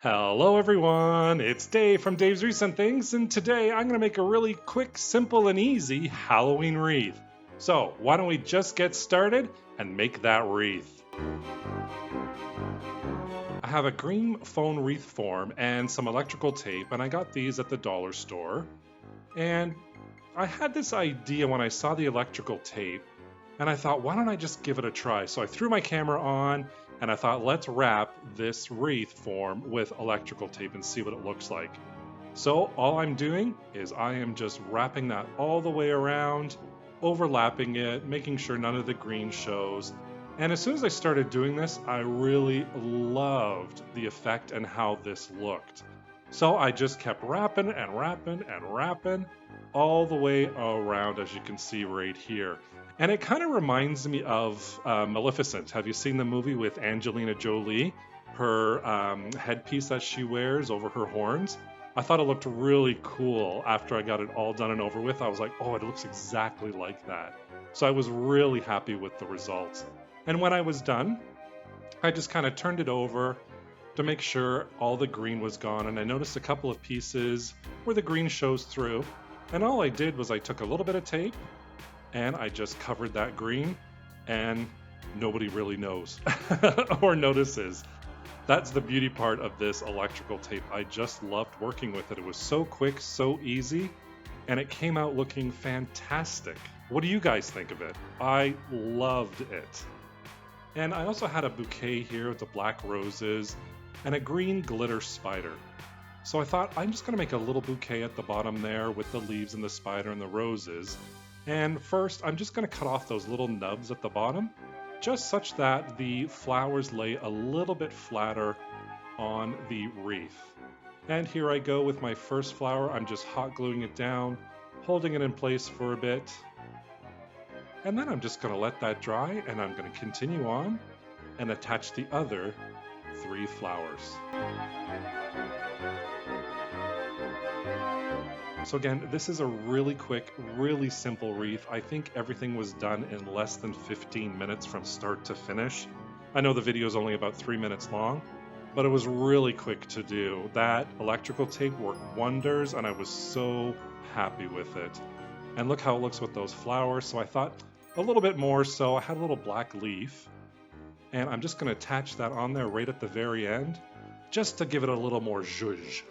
Hello everyone, it's Dave from Daveswreaths and Things, and today I'm going to make a really quick, simple, and easy Halloween wreath. So why don't we just get started and make that wreath. I have a green foam wreath form and some electrical tape, and I got these at the dollar store. And I had this idea when I saw the electrical tape, and I thought, why don't I just give it a try? So I threw my camera on, and I thought, let's wrap this wreath form with electrical tape and see what it looks like. So all I'm doing is I am just wrapping that all the way around, overlapping it, making sure none of the green shows. And as soon as I started doing this, I really loved the effect and how this looked. So I just kept wrapping and wrapping and wrapping all the way around, as you can see right here. And it kind of reminds me of Maleficent. Have you seen the movie with Angelina Jolie? Her headpiece that she wears over her horns? I thought it looked really cool after I got it all done and over with. I was like, oh, it looks exactly like that. So I was really happy with the results. And when I was done, I just kind of turned it over to make sure all the green was gone. And I noticed a couple of pieces where the green shows through. And all I did was I took a little bit of tape and I just covered that green, and nobody really knows or notices. That's the beauty part of this electrical tape. I just loved working with it. It was so quick, so easy, and it came out looking fantastic. What do you guys think of it? I loved it. And I also had a bouquet here with the black roses and a green glitter spider. So I thought I'm just gonna make a little bouquet at the bottom there with the leaves and the spider and the roses. And first, I'm just going to cut off those little nubs at the bottom, just such that the flowers lay a little bit flatter on the wreath. And here I go with my first flower. I'm just hot gluing it down, holding it in place for a bit. And then I'm just going to let that dry, and I'm going to continue on and attach the other 3 flowers. So again, this is a really quick, really simple wreath. I think everything was done in less than 15 minutes from start to finish. I know the video is only about 3 minutes long, but it was really quick to do. That electrical tape worked wonders, and I was so happy with it. And look how it looks with those flowers. So I thought a little bit more, so I had a little black leaf, and I'm just going to attach that on there right at the very end, just to give it a little more zhuzh.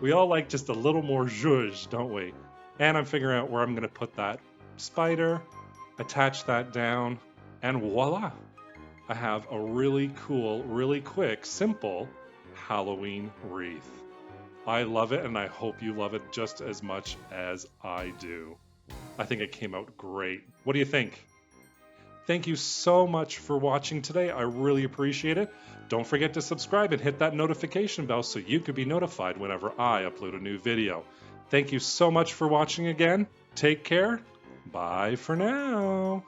We all like just a little more zhuzh, don't we? And I'm figuring out where I'm going to put that spider, attach that down, and voila! I have a really cool, really quick, simple Halloween wreath. I love it, and I hope you love it just as much as I do. I think it came out great. What do you think? Thank you so much for watching today. I really appreciate it. Don't forget to subscribe and hit that notification bell so you can be notified whenever I upload a new video. Thank you so much for watching again. Take care. Bye for now.